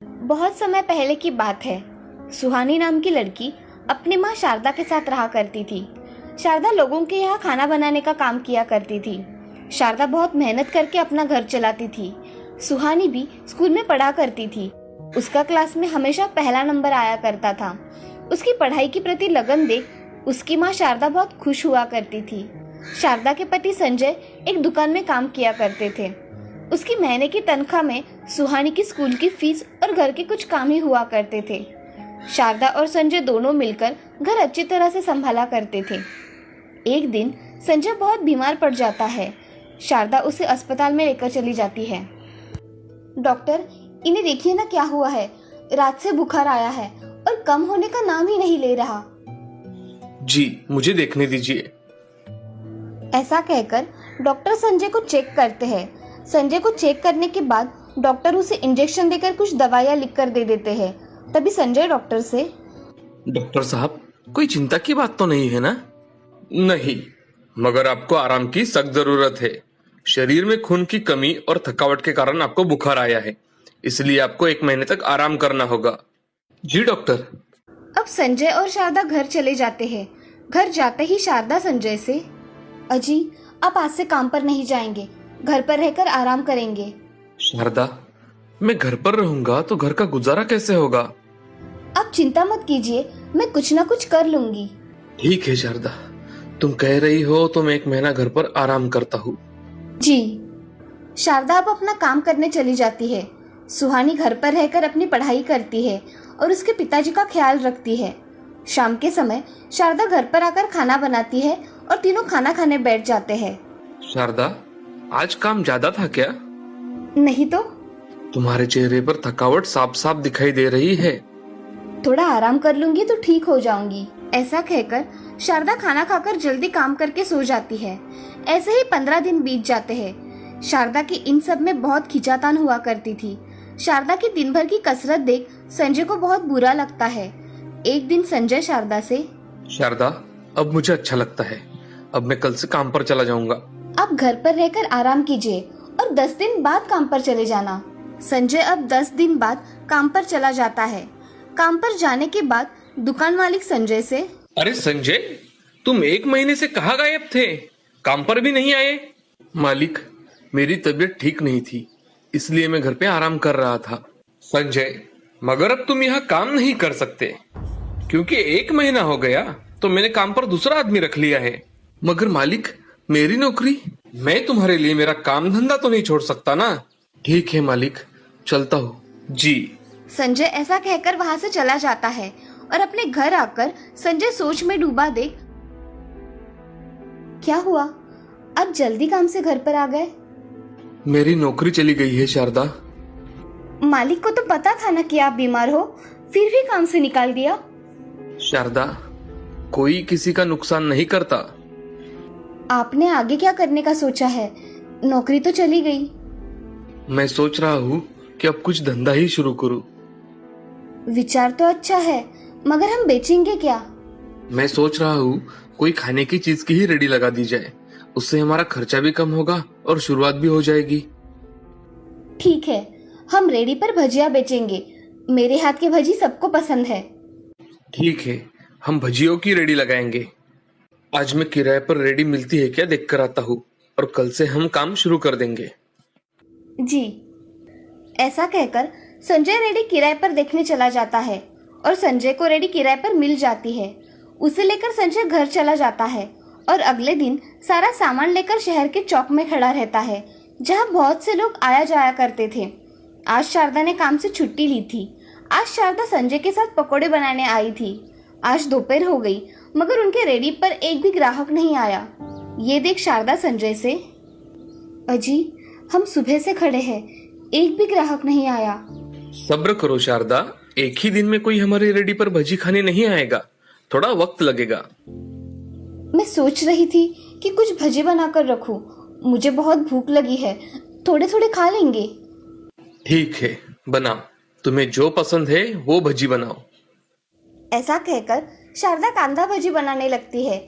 बहुत समय पहले की बात है। सुहानी नाम की लड़की अपनी माँ शारदा के साथ रहा करती थी। शारदा लोगों के यहाँ खाना बनाने का काम किया करती थी। शारदा बहुत मेहनत करके अपना घर चलाती थी। सुहानी भी स्कूल में पढ़ा करती थी। उसका क्लास में हमेशा पहला नंबर आया करता था। उसकी पढ़ाई के प्रति लगन देख उसकी माँ शारदा बहुत खुश हुआ करती थी। शारदा के पति संजय एक दुकान में काम किया करते थे। उसकी महीने की तनख्वाह में सुहानी की स्कूल की फीस और घर के कुछ काम ही हुआ करते थे। शारदा और संजय दोनों मिलकर घर अच्छी तरह से संभाला करते थे। एक दिन संजय बहुत बीमार पड़ जाता है। शारदा उसे अस्पताल में लेकर चली जाती है। डॉक्टर, इन्हें देखिए ना क्या हुआ है। रात से बुखार आया है और कम होने का नाम ही नहीं ले रहा। जी, मुझे देखने दीजिए। ऐसा कहकर डॉक्टर संजय को चेक करते हैं। संजय को चेक करने के बाद डॉक्टर उसे इंजेक्शन देकर कुछ दवाइयाँ लिखकर दे देते हैं। तभी संजय डॉक्टर से, डॉक्टर साहब, कोई चिंता की बात तो नहीं है ना? नहीं, मगर आपको आराम की सख्त जरूरत है। शरीर में खून की कमी और थकावट के कारण आपको बुखार आया है, इसलिए आपको 1 महीने तक आराम करना होगा। जी डॉक्टर। अब संजय और शारदा घर चले जाते हैं। घर जाते ही शारदा संजय से, अजी, आप आज से काम पर नहीं जाएंगे, घर पर रहकर आराम करेंगे। शारदा, मैं घर पर रहूंगा तो घर का गुजारा कैसे होगा? आप चिंता मत कीजिए, मैं कुछ ना कुछ कर लूंगी। ठीक है शारदा, तुम कह रही हो तो मैं 1 महीना घर पर आराम करता हूँ। जी। शारदा अब अपना काम करने चली जाती है। सुहानी घर पर रहकर अपनी पढ़ाई करती है और उसके पिताजी का ख्याल रखती है। शाम के समय शारदा घर पर आकर खाना बनाती है और तीनों खाना खाने बैठ जाते हैं। शारदा, आज काम ज्यादा था क्या? नहीं तो। तुम्हारे चेहरे पर थकावट साफ साफ दिखाई दे रही है। थोड़ा आराम कर लूंगी तो ठीक हो जाऊंगी। ऐसा कहकर शारदा खाना खाकर जल्दी काम करके सो जाती है। ऐसे ही 15 दिन बीत जाते हैं। शारदा की इन सब में बहुत खिंचातान हुआ करती थी। शारदा की दिन भर की कसरत देख संजय को बहुत बुरा लगता है। एक दिन संजय शारदा से, शारदा, अब मुझे अच्छा लगता है। अब मैं कल से काम पर चला जाऊंगा। आप घर पर रहकर आराम कीजिए और 10 दिन बाद काम पर चले जाना। संजय अब 10 दिन बाद काम पर चला जाता है। काम पर जाने के बाद दुकान मालिक संजय से, अरे संजय, तुम 1 महीने से कहाँ गायब थे? काम पर भी नहीं आए? मालिक, मेरी तबीयत ठीक नहीं थी, इसलिए मैं घर पे आराम कर रहा था। संजय, मगर अब तुम यहाँ काम नहीं कर सकते, क्योंकि 1 महीना हो गया तो मैंने काम पर दूसरा आदमी रख लिया है। मगर मालिक, मेरी नौकरी? मैं तुम्हारे लिए मेरा काम धंधा तो नहीं छोड़ सकता ना? ठीक है मालिक, चलता हूँ। जी। संजय ऐसा कहकर वहाँ से चला जाता है और अपने घर आकर संजय सोच में डूबा देख, क्या हुआ, अब जल्दी काम से घर पर आ गए? मेरी नौकरी चली गई है शारदा। मालिक को तो पता था ना कि आप बीमार हो, फिर भी काम से निकाल दिया। शारदा, कोई किसी का नुकसान नहीं करता। आपने आगे क्या करने का सोचा है? नौकरी तो चली गई। मैं सोच रहा हूँ कि अब कुछ धंधा ही शुरू करूँ। विचार तो अच्छा है, मगर हम बेचेंगे क्या? मैं सोच रहा हूँ कोई खाने की चीज की ही रेडी लगा दी जाए, उससे हमारा खर्चा भी कम होगा और शुरुआत भी हो जाएगी। ठीक है, हम रेडी पर भजिया बेचेंगे। मेरे हाथ की भजी सबको पसंद है। ठीक है, हम भजियों की रेडी लगाएंगे। आज मैं किराए पर रेडी मिलती है क्या देख कर आता हूँ और कल से हम काम शुरू कर देंगे। जी। ऐसा कहकर संजय रेडी किराए पर देखने चला जाता है और संजय को रेडी किराए पर मिल जाती है। उसे लेकर संजय घर चला जाता है और अगले दिन सारा सामान लेकर शहर के चौक में खड़ा रहता है, जहाँ बहुत से लोग आया जाया करते थे। आज शारदा ने काम से छुट्टी ली थी। आज शारदा संजय के साथ पकोड़े बनाने आई थी। आज दोपहर हो गई, मगर उनके रेडी पर एक भी ग्राहक नहीं आया। ये देख शारदा संजय से, अजी, हम सुबह से खड़े हैं, एक भी ग्राहक नहीं आया। सब्र करो शारदा, एक ही दिन में कोई हमारी रेडी पर भजी खाने नहीं आएगा, थोड़ा वक्त लगेगा। मैं सोच रही थी कि कुछ भजी बनाकर रखूं। मुझे बहुत भूख लगी है, थोड़े थोड़े खा लेंगे। ठीक है, बनाओ। तुम्हें जो पसंद है वो भजी बनाओ। ऐसा कहकर शारदा कांदा भजी बनाने लगती है।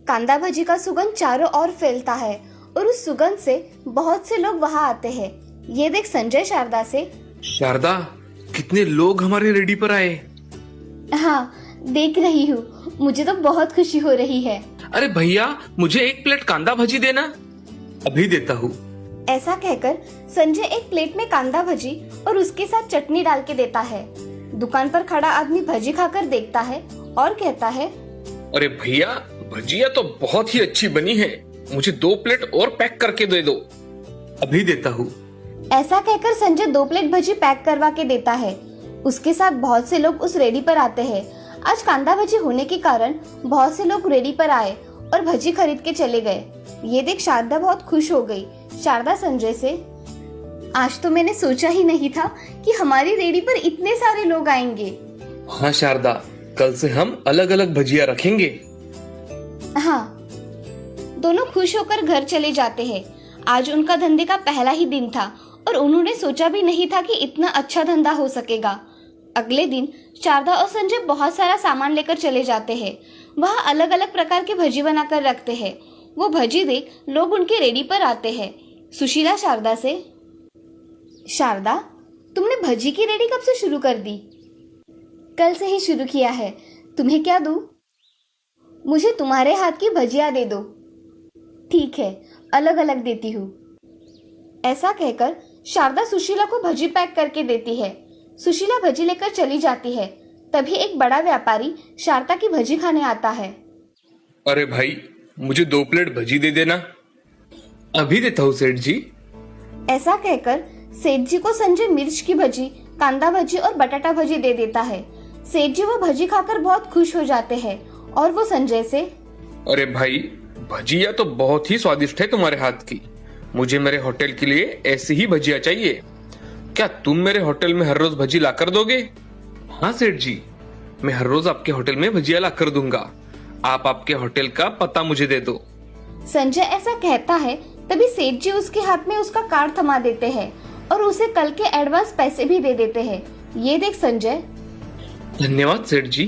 कांदा भजी का सुगंध चारों ओर फैलता है और उस सुगंध से बहुत से लोग वहां आते हैं। ये देख संजय शारदा से, शारदा, कितने लोग हमारे रेडी पर आए। हाँ, देख रही हूँ, मुझे तो बहुत खुशी हो रही है। अरे भैया, मुझे एक प्लेट कांदा भजी देना। अभी देता हूँ। ऐसा कहकर संजय एक प्लेट में कांदा भजी और उसके साथ चटनी डाल के देता है। दुकान पर खड़ा आदमी भजी खाकर देखता है और कहता है, अरे भैया, भजिया तो बहुत ही अच्छी बनी है। मुझे 2 प्लेट और पैक करके दे दो। अभी देता हूँ। ऐसा कहकर संजय 2 प्लेट भजी पैक करवा के देता है। उसके साथ बहुत से लोग उस रेडी पर आते हैं। आज कांदा भजी होने के कारण बहुत से लोग रेडी पर आए और भजी खरीद के चले गए। ये देख शारदा बहुत खुश हो गई। शारदा संजय से, आज तो मैंने सोचा ही नहीं था कि हमारी रेडी पर इतने सारे लोग आएंगे। हाँ शारदा, कल से हम अलग अलग भजिया रखेंगे। हाँ, दोनों खुश होकर घर चले जाते हैं। आज उनका धंधे का पहला ही दिन था और उन्होंने सोचा भी नहीं था कि इतना अच्छा धंधा हो सकेगा। अगले दिन शारदा और संजय बहुत सारा सामान लेकर चले जाते हैं। वह अलग अलग प्रकार के भजी बनाकर रखते हैं। वो भजी देख लोग उनके रेडी पर आते हैं। सुशीला शारदा से, शारदा, तुमने भजी की रेडी कब से शुरू कर दी? कल से ही शुरू किया है। तुम्हें क्या दूं? मुझे तुम्हारे हाथ की भजिया दे दो। ठीक है, अलग अलग देती हूँ। ऐसा कहकर शारदा सुशीला को भजी पैक करके देती है। सुशीला भजी लेकर चली जाती है। तभी एक बड़ा व्यापारी शारदा की भजी खाने आता है। अरे भाई, मुझे 2 प्लेट भजी दे देना। अभी देता हूँ सेठ जी। ऐसा कहकर सेठ जी को संजय मिर्च की भजी, कांदा भजी और बटाटा भजी दे देता है। सेठ जी वो भजी खाकर बहुत खुश हो जाते हैं और वो संजय से, अरे भाई, भजिया तो बहुत ही स्वादिष्ट है तुम्हारे हाथ की। मुझे मेरे होटल के लिए ऐसी ही भजिया चाहिए। क्या तुम मेरे होटल में हर रोज भजी लाकर दोगे? हाँ सेठ जी, मैं हर रोज आपके होटल में भजिया लाकर दूंगा। आप आपके होटल का पता मुझे दे दो। संजय ऐसा कहता है। तभी सेठ जी उसके हाथ में उसका कार्ड थमा देते हैं और उसे कल के एडवांस पैसे भी दे देते हैं। ये देख संजय, धन्यवाद सेठ जी।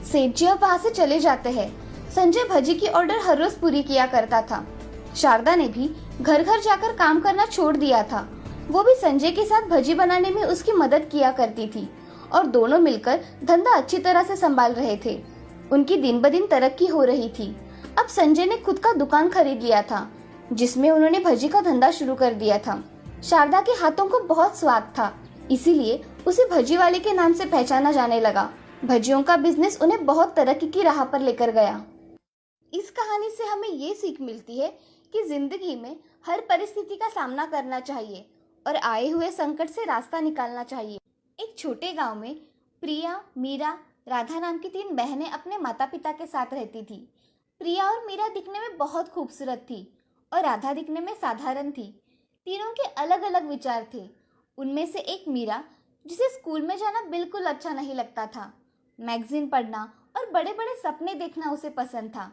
सेठ जी अब वहाँ से चले जाते हैं। संजय भजी की ऑर्डर हर रोज पूरी किया करता था। शारदा ने भी घर घर जाकर काम करना छोड़ दिया था। वो भी संजय के साथ भजी बनाने में उसकी मदद किया करती थी और दोनों मिलकर धंधा अच्छी तरह से संभाल रहे थे। उनकी दिन ब दिन तरक्की हो रही थी। अब संजय ने खुद का दुकान खरीद लिया था जिसमें उन्होंने भजी का धंधा शुरू कर दिया था। शारदा के हाथों को बहुत स्वाद था, इसीलिए उसे भजी वाले के नाम से पहचाना जाने लगा। भजियों का बिजनेस उन्हें बहुत तरक्की की राह पर लेकर गया। इस कहानी से हमें ये सीख मिलती है कि जिंदगी में हर परिस्थिति का सामना करना चाहिए और आए हुए संकट से रास्ता निकालना चाहिए। एक छोटे गांव में प्रिया, मीरा, राधा नाम की 3 बहनें अपने माता पिता के साथ रहती थी। प्रिया और मीरा दिखने में बहुत खूबसूरत थी और राधा दिखने में साधारण थी। तीनों के अलग अलग विचार थे। उनमें से एक मीरा, जिसे स्कूल में जाना बिल्कुल अच्छा नहीं लगता था। मैगजीन पढ़ना और बड़े बड़े सपने देखना उसे पसंद था।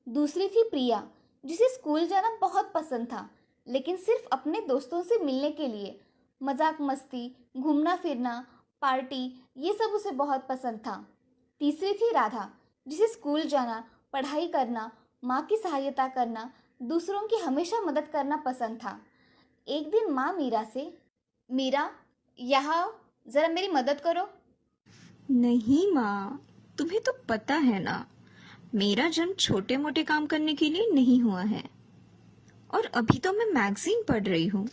दूसरी थी प्रिया, जिसे स्कूल जाना बहुत पसंद था, लेकिन सिर्फ अपने दोस्तों से मिलने के लिए। मजाक मस्ती, घूमना फिरना, पार्टी, ये सब उसे बहुत पसंद था। तीसरी थी राधा, जिसे स्कूल जाना, पढ़ाई करना, माँ की सहायता करना, दूसरों की हमेशा मदद करना पसंद था। एक दिन माँ मीरा से, मीरा, यहाँ जरा मेरी मदद करो। नहीं माँ, तुम्हें तो पता है ना, मेरा जन्म छोटे मोटे काम करने के लिए नहीं हुआ है और अभी तो मैं मैगजीन पढ़ रही हूँ।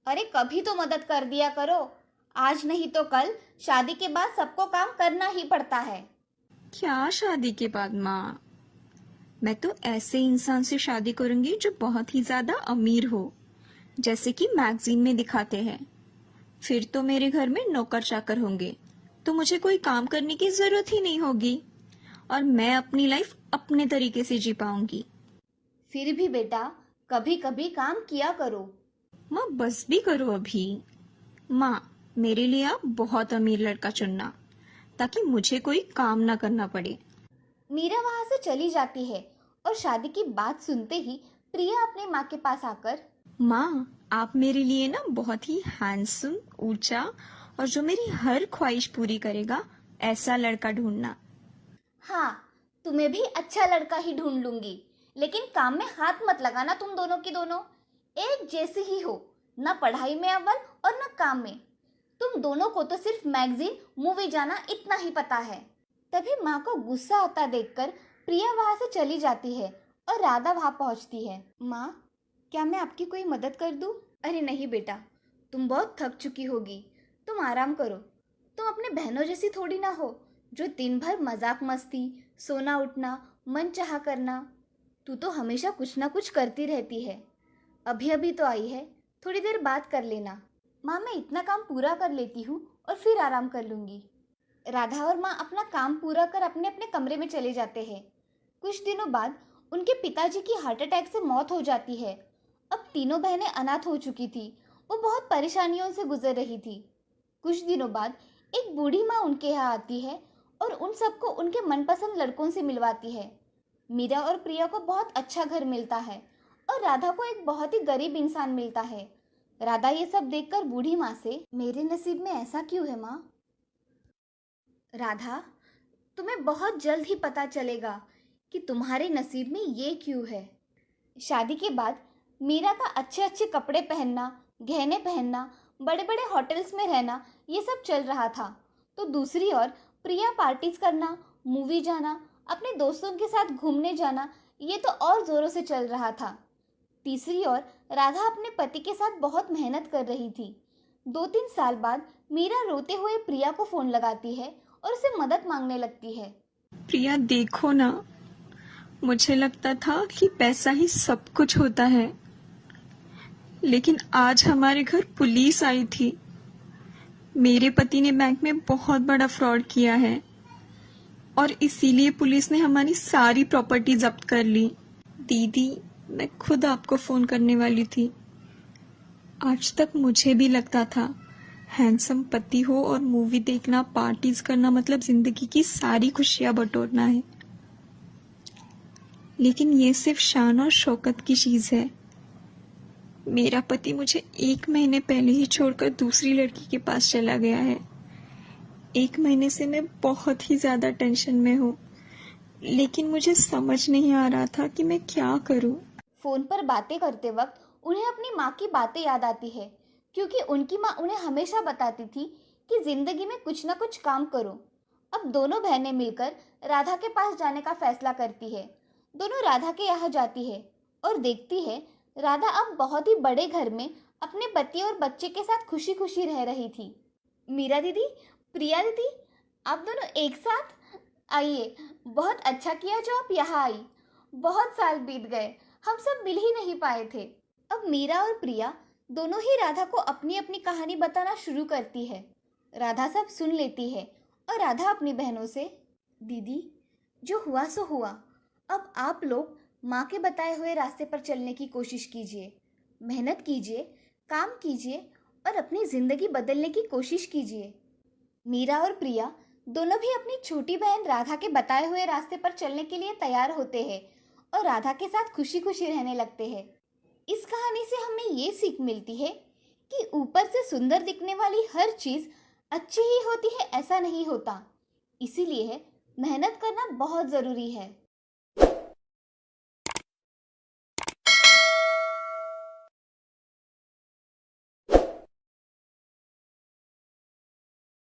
अरे कभी तो मदद कर दिया करो। आज नहीं तो कल शादी के बाद सबको काम करना ही पड़ता है। क्या शादी के बाद माँ? मैं तो ऐसे इंसान से शादी करूंगी जो बहुत ही ज्यादा अमीर हो, जैसे कि मैगजीन में दिखाते हैं। फिर तो मेरे घर में नौकर चाकर होंगे, तो मुझे कोई काम करने की जरूरत ही नहीं होगी और मैं अपनी लाइफ अपने तरीके से जी पाऊंगी। फिर भी बेटा, कभी कभी काम किया करो। माँ बस भी करो अभी। माँ, मेरे लिए आप बहुत अमीर लड़का चुनना ताकि मुझे कोई काम ना करना पड़े। मीरा वहां से चली जाती है और शादी की बात सुनते ही प्रिया अपने माँ के पास आकर, माँ, आप मेरे लिए ना बहुत ही हैंडसम, ऊंचा और जो मेरी हर ख्वाहिश पूरी करेगा ऐसा लड़का ढूंढना। हाँ, तुम्हें भी अच्छा लड़का ही ढूंढ लूंगी, लेकिन काम में हाथ मत लगाना। तुम दोनों की दोनों एक जैसे ही हो, ना पढ़ाई में अव्वल और ना काम में। तुम दोनों को तो सिर्फ मैगजीन, मूवी जाना इतना ही पता है। तभी माँ को गुस्सा आता देखकर प्रिया वहाँ से चली जाती है और राधा वहाँ पहुँचती है। माँ, क्या मैं आपकी कोई मदद कर दूँ? अरे नहीं बेटा, तुम बहुत थक चुकी होगी, तुम आराम करो। तुम अपने बहनों जैसी थोड़ी ना हो जो दिन भर मजाक मस्ती, सोना उठना, मन चाहा करना। तू तो हमेशा कुछ ना कुछ करती रहती है। अभी अभी तो आई है, थोड़ी देर बात कर लेना। माँ, मैं इतना काम पूरा कर लेती हूँ और फिर आराम कर लूँगी। राधा और माँ अपना काम पूरा कर अपने अपने कमरे में चले जाते हैं। कुछ दिनों बाद उनके पिताजी की हार्ट अटैक से मौत हो जाती है। अब तीनों बहनें अनाथ हो चुकी थी। वो बहुत परेशानियों से गुजर रही थी। कुछ दिनों बाद एक बूढ़ी माँ उनके यहाँ आती है और उन सबको उनके मनपसंद लड़कों से मिलवाती है। मीरा और प्रिया को बहुत अच्छा घर मिलता है और राधा को एक बहुत ही गरीब इंसान मिलता है। राधा ये सब देखकर बूढ़ी माँ से, मेरे नसीब में ऐसा क्यों है माँ? राधा, तुम्हें बहुत जल्द ही पता चलेगा कि तुम्हारे नसीब में ये क्यों है। शादी के बाद मीरा का अच्छे अच्छे कपड़े पहनना, गहने पहनना, बड़े बड़े होटल्स में रहना, ये सब चल रहा था। तो दूसरी ओर प्रिया पार्टीज करना, मूवी जाना, अपने दोस्तों के साथ घूमने जाना, ये तो और जोरों से चल रहा था। तीसरी ओर राधा अपने पति के साथ बहुत मेहनत कर रही थी। 2-3 साल बाद मीरा रोते हुए प्रिया को फोन लगाती है और उसे मदद मांगने लगती है। प्रिया देखो ना, मुझे लगता था कि पैसा ही सब कुछ होता है, लेकिन आज हमारे घर पुलिस आई थी। मेरे पति ने बैंक में बहुत बड़ा फ्रॉड किया है और इसीलिए पुलिस ने हमारी सारी प्रॉपर्टी जब्त कर ली। दीदी, मैं खुद आपको फोन करने वाली थी। आज तक मुझे भी लगता था हैंडसम पति हो और मूवी देखना, पार्टीज करना मतलब जिंदगी की सारी खुशियां बटोरना है, लेकिन ये सिर्फ शान और शौकत की चीज है। मेरा पति मुझे 1 महीने पहले ही छोड़कर दूसरी लड़की के पास चला गया है। 1 महीने से मैं बहुत ही ज्यादा टेंशन में हूँ, लेकिन मुझे समझ नहीं आ रहा था कि मैं क्या करूँ। फोन पर बातें करते वक्त उन्हें अपनी माँ की बातें याद आती है, क्योंकि उनकी माँ उन्हें हमेशा बताती थी कि जिंदगी में कुछ ना कुछ काम करो। अब दोनों बहनें मिलकर राधा के पास जाने का फैसला करती है। दोनों राधा के यहाँ जाती है और देखती है राधा अब बहुत ही बड़े घर में अपने पति और बच्चे के साथ खुशी खुशी रह रही थी। मीरा दीदी, प्रिया दीदी, आप दोनों एक साथ आइए। बहुत अच्छा किया जो आप यहाँ आई। बहुत साल बीत गए, हम सब मिल ही नहीं पाए थे। अब मीरा और प्रिया दोनों ही राधा को अपनी अपनी कहानी बताना शुरू करती है। राधा सब सुन लेती है और राधा अपनी बहनों से, दीदी, जो हुआ सो हुआ। अब आप लोग माँ के बताए हुए रास्ते पर चलने की कोशिश कीजिए, मेहनत कीजिए, काम कीजिए और अपनी जिंदगी बदलने की कोशिश कीजिए। मीरा और प्रिया दोनों भी अपनी छोटी बहन राधा के बताए हुए रास्ते पर चलने के लिए तैयार होते हैं और राधा के साथ खुशी खुशी रहने लगते हैं। इस कहानी से हमें ये सीख मिलती है कि ऊपर से सुंदर दिखने वाली हर चीज अच्छी ही होती है ऐसा नहीं होता। इसीलिए मेहनत करना बहुत जरूरी है।